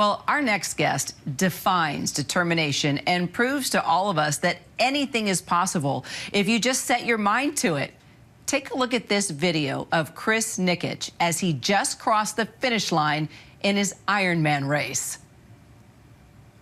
Well, our next guest defines determination and proves to all of us that anything is possible if you just set your mind to it. Take a look at this video of Nikic as he just crossed the finish line in his Ironman race.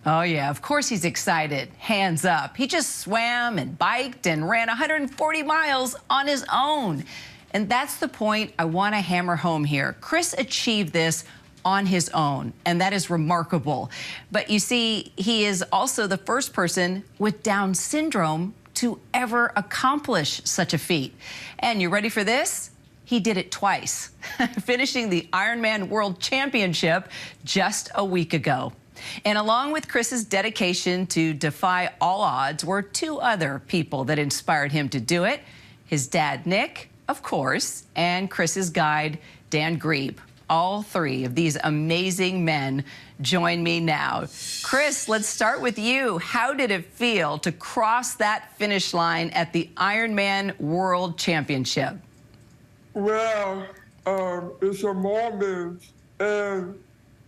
Oh yeah, of course he's excited. Hands up. He just swam and biked and ran 140 miles on his own. And that's the point I want to hammer home here. Chris achieved this on his own, and that is remarkable. But you see, he is also the first person with Down syndrome to ever accomplish such a feat. And you ready for this? He did it twice, finishing the Ironman World Championship just a week ago. And along with Chris's dedication to defy all odds were two other people that inspired him to do it. His dad, Nick, of course, and Chris's guide, Dan Grebe. All three of these amazing men join me now. Chris, let's start with you. How did it feel to cross that finish line at the Ironman World Championship? Well, it's a moment, and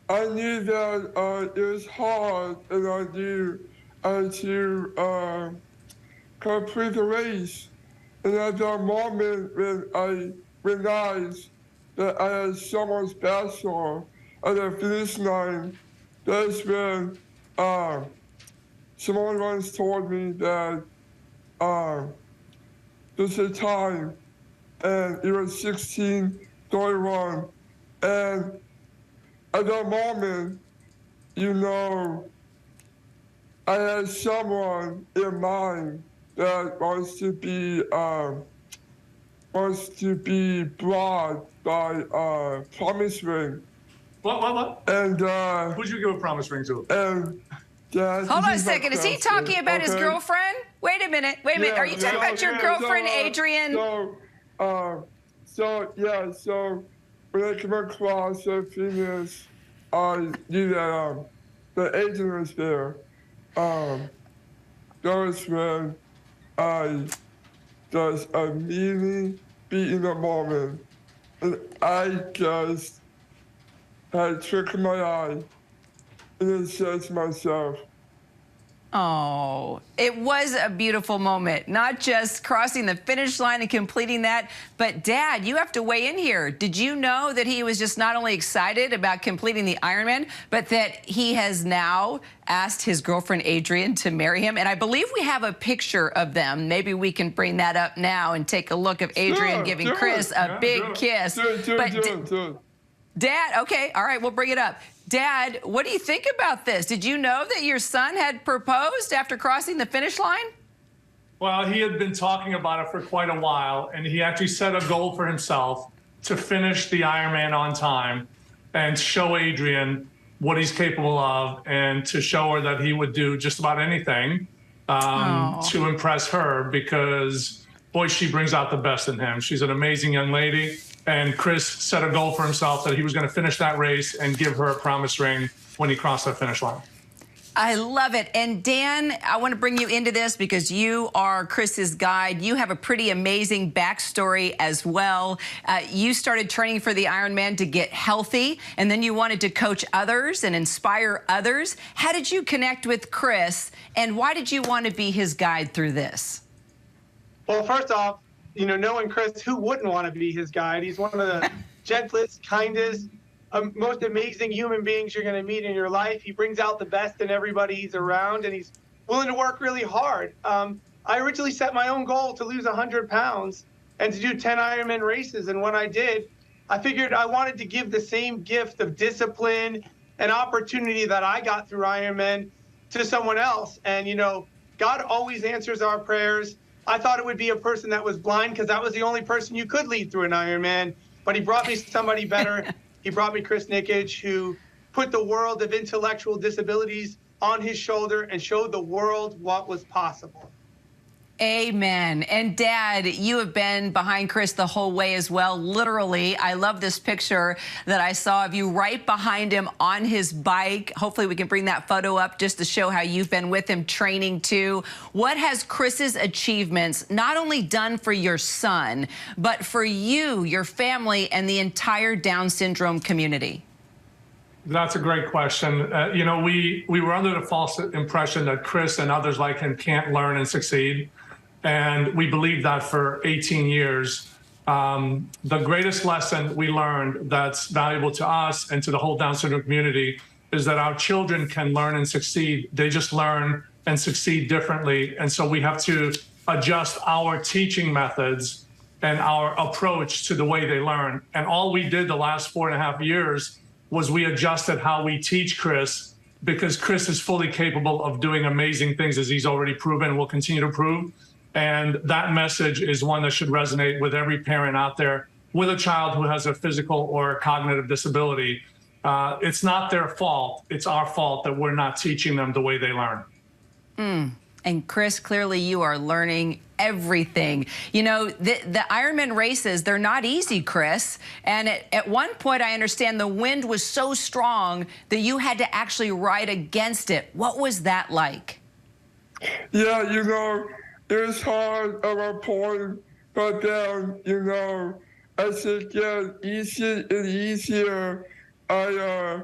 I knew that it was hard, and I knew to complete the race. And at that moment when I realized that I had someone special at the finish line, that's when someone once told me that there's a time, and it was 16:31, and at that moment, you know, I had someone in mind that wants to be brought by promise ring. What? And who'd you give a promise ring to? And Dad, hold on a second. Is he talking about his girlfriend? Wait a minute. Yeah, are you talking about your girlfriend, Adrian? So when I came across the finish, I knew that the agent was there. That was when I just immediately be in the moment. And I just had a trick in my eye, and it said to myself, oh, it was a beautiful moment, not just crossing the finish line and completing that, but Dad, you have to weigh in here. Did you know that he was just not only excited about completing the Ironman, but that he has now asked his girlfriend Adrian to marry him? And I believe we have a picture of them. Maybe we can bring that up now and take a look of Adrian giving Chris a big kiss. Dad, okay, all right, we'll bring it up. Dad, what do you think about this? Did you know that your son had proposed after crossing the finish line? Well, he had been talking about it for quite a while, and he actually set a goal for himself to finish the Ironman on time and show Adrian what he's capable of, and to show her that he would do just about anything to impress her, because, boy, she brings out the best in him. She's an amazing young lady. And Chris set a goal for himself that he was going to finish that race and give her a promise ring when he crossed that finish line. I love it. And Dan, I want to bring you into this because you are Chris's guide. You have a pretty amazing backstory as well. You started training for the Ironman to get healthy, and then you wanted to coach others and inspire others. How did you connect with Chris, and why did you want to be his guide through this? Well, first off, you know, knowing Chris, who wouldn't want to be his guide? He's one of the gentlest, kindest, most amazing human beings you're going to meet in your life. He brings out the best in everybody he's around, and he's willing to work really hard. I originally set my own goal to lose 100 pounds and to do 10 Ironman races. And when I did, I figured I wanted to give the same gift of discipline and opportunity that I got through Ironman to someone else. And, you know, God always answers our prayers. I thought it would be a person that was blind, because that was the only person you could lead through an Ironman. But he brought me somebody better. He brought me Chris Nikic, who put the world of intellectual disabilities on his shoulder and showed the world what was possible. Amen. And Dad, you have been behind Chris the whole way as well, literally. I love this picture that I saw of you right behind him on his bike. Hopefully we can bring that photo up just to show how you've been with him training too. What has Chris's achievements not only done for your son, but for you, your family, and the entire Down syndrome community? That's a great question. You know, we were under the false impression that Chris and others like him can't learn and succeed. And we believed that for 18 years. The greatest lesson we learned that's valuable to us and to the whole Down syndrome community is that our children can learn and succeed. They just learn and succeed differently. And so we have to adjust our teaching methods and our approach to the way they learn. And all we did the last 4.5 years was we adjusted how we teach Chris, because Chris is fully capable of doing amazing things, as he's already proven and will continue to prove. And that message is one that should resonate with every parent out there with a child who has a physical or cognitive disability. It's not their fault. It's our fault that we're not teaching them the way they learn. And Chris, clearly you are learning everything. You know, the Ironman races, they're not easy, Chris. And at one point, I understand the wind was so strong that you had to actually ride against it. What was that like? Yeah, you know, it's hard at a point, but then, you know, as it gets easier and easier, I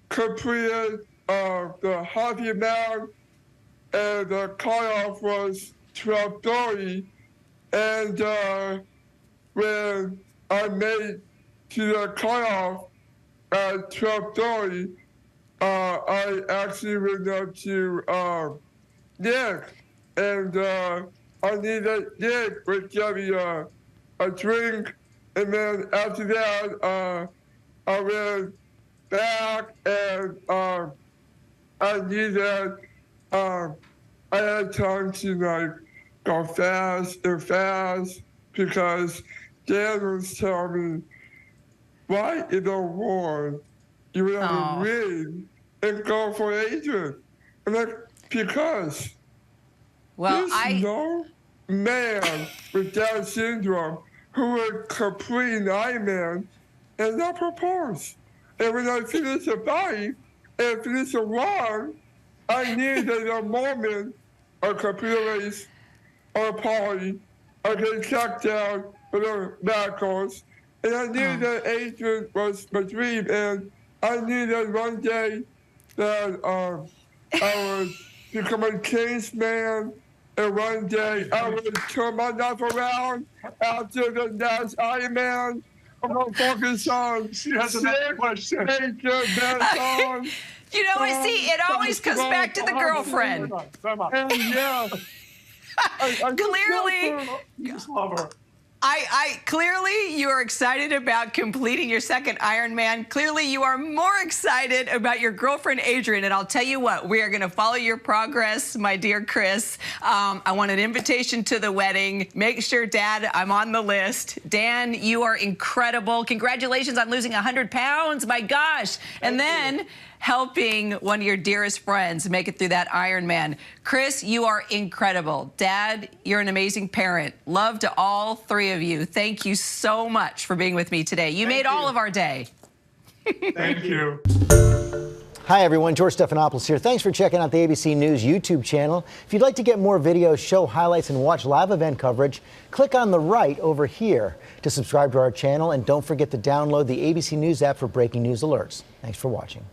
completed the hockey mount, and the cutoff was 12:30. And when I made to the cutoff at 12:30, I actually went up to Nick, and I needed Nick would give me a drink, and then after that, I went back, and I needed, I had time to like go fast and fast, because Dan was telling me, why in the world you would have to win and go for Adrian? I'm like, because there's no man with Down syndrome who would complete an Ironman and not propose. And when I finished a bike and finished a run, I knew that the moment I complete a race or a party, I get checked out for the medicals. And I knew that Adrian was my dream. And I knew that one day that I would become a changed man. And one day I would turn my life around after the next Ironman. I'm going to focus on She has another question. marathon. You know, see, it always comes back to the girlfriend. And yeah, Clearly, Just love her. clearly you are excited about completing your second Ironman. Clearly you are more excited about your girlfriend, Adrian. And I'll tell you what, we are going to follow your progress, my dear Chris. I want an invitation to the wedding. Make sure, Dad, I'm on the list. Dan, you are incredible. Congratulations on losing 100 pounds. My gosh. And then helping one of your dearest friends make it through that Ironman. Chris, you are incredible. Dad, you're an amazing parent. Love to all three of you. Thank you so much for being with me today. You made all of our day. Thank you. Hi, everyone. George Stephanopoulos here. Thanks for checking out the ABC News YouTube channel. If you'd like to get more videos, show highlights, and watch live event coverage, click on the right over here to subscribe to our channel. And don't forget to download the ABC News app for breaking news alerts. Thanks for watching.